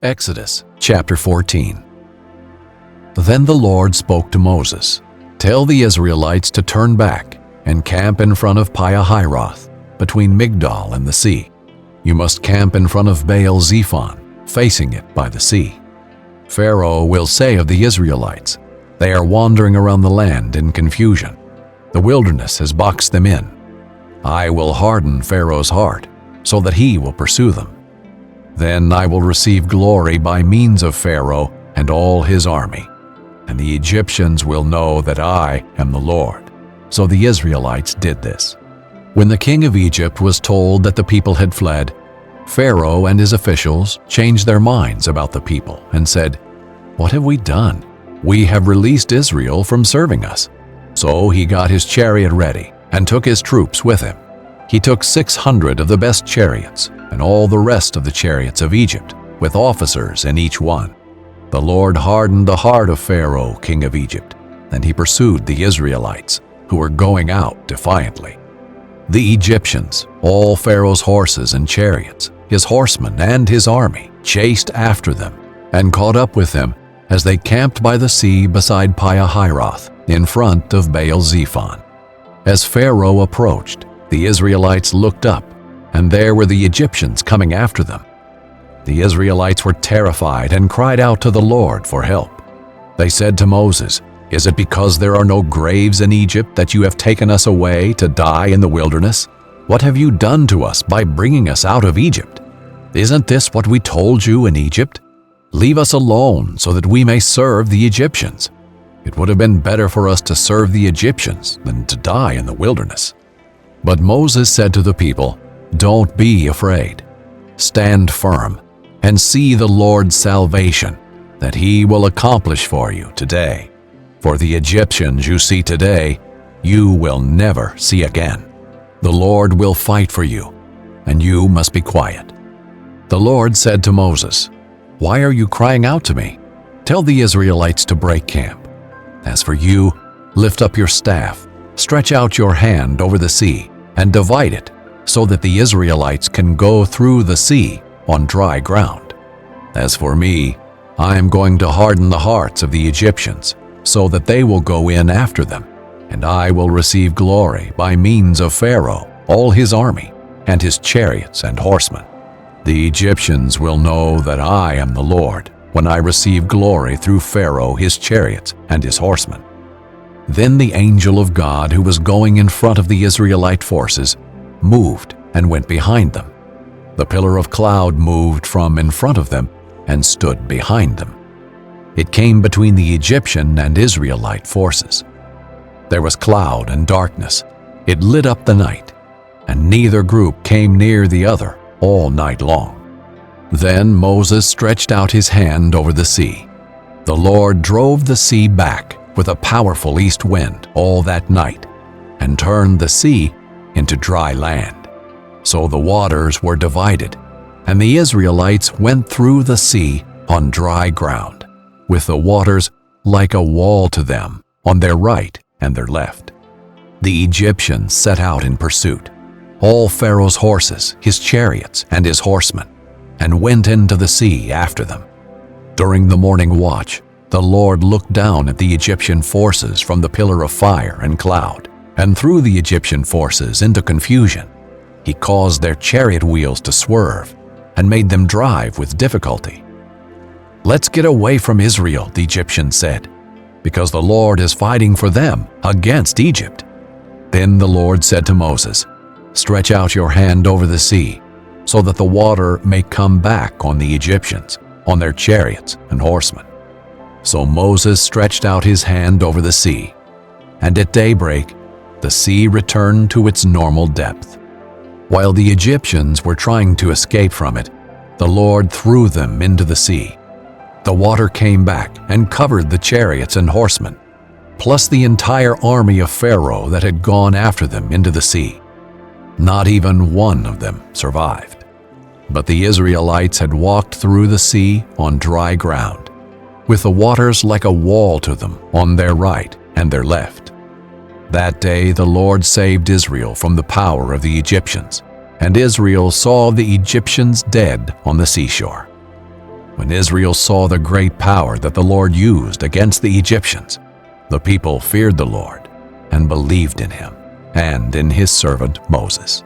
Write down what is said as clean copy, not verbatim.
Exodus chapter 14. Then the Lord spoke to Moses, "Tell the Israelites to turn back and camp in front of Pi-hahiroth, between Migdol and the sea. You must camp in front of Baal-zephon, facing it by the sea. Pharaoh will say of the Israelites, 'They are wandering around the land in confusion. The wilderness has boxed them in. I will harden Pharaoh's heart, so that he will pursue them. Then I will receive glory by means of Pharaoh and all his army, and the Egyptians will know that I am the Lord.'" So the Israelites did this. When the king of Egypt was told that the people had fled, Pharaoh and his officials changed their minds about the people and said, "What have we done? We have released Israel from serving us." So he got his chariot ready and took his troops with him. He took 600 of the best chariots and all the rest of the chariots of Egypt, with officers in each one. The Lord hardened the heart of Pharaoh, king of Egypt, and he pursued the Israelites, who were going out defiantly. The Egyptians, all Pharaoh's horses and chariots, his horsemen and his army, chased after them and caught up with them as they camped by the sea beside Pi-hahiroth, in front of Baal-zephon. As Pharaoh approached, the Israelites looked up, and there were the Egyptians coming after them. The Israelites were terrified and cried out to the Lord for help. They said to Moses, "Is it because there are no graves in Egypt that you have taken us away to die in the wilderness? What have you done to us by bringing us out of Egypt? Isn't this what we told you in Egypt? Leave us alone so that we may serve the Egyptians. It would have been better for us to serve the Egyptians than to die in the wilderness." But Moses said to the people, "Don't be afraid. Stand firm and see the Lord's salvation that he will accomplish for you today. For the Egyptians you see today, you will never see again. The Lord will fight for you, and you must be quiet." The Lord said to Moses, "Why are you crying out to me? Tell the Israelites to break camp. As for you, lift up your staff, stretch out your hand over the sea, and divide it, so that the Israelites can go through the sea on dry ground. As for me, I am going to harden the hearts of the Egyptians, so that they will go in after them, and I will receive glory by means of Pharaoh, all his army, and his chariots and horsemen. The Egyptians will know that I am the Lord when I receive glory through Pharaoh, his chariots, and his horsemen." Then the angel of God, who was going in front of the Israelite forces, moved and went behind them. The pillar of cloud moved from in front of them and stood behind them. It came between the Egyptian and Israelite forces. There was cloud and darkness. It lit up the night, and neither group came near the other all night long. Then Moses stretched out his hand over the sea. The Lord drove the sea back with a powerful east wind all that night, and turned the sea into dry land. So the waters were divided, and the Israelites went through the sea on dry ground, with the waters like a wall to them on their right and their left. The Egyptians set out in pursuit, all Pharaoh's horses, his chariots, and his horsemen, and went into the sea after them. During the morning watch, the Lord looked down at the Egyptian forces from the pillar of fire and cloud, and threw the Egyptian forces into confusion. He caused their chariot wheels to swerve and made them drive with difficulty. "Let's get away from Israel," the Egyptians said, "because the Lord is fighting for them against Egypt." Then the Lord said to Moses, "Stretch out your hand over the sea, so that the water may come back on the Egyptians, on their chariots and horsemen." So Moses stretched out his hand over the sea, and at daybreak the sea returned to its normal depth. While the Egyptians were trying to escape from it, the Lord threw them into the sea. The water came back and covered the chariots and horsemen, plus the entire army of Pharaoh that had gone after them into the sea. Not even one of them survived. But the Israelites had walked through the sea on dry ground, with the waters like a wall to them on their right and their left. That day the Lord saved Israel from the power of the Egyptians, and Israel saw the Egyptians dead on the seashore. When Israel saw the great power that the Lord used against the Egyptians, the people feared the Lord and believed in him and in his servant Moses.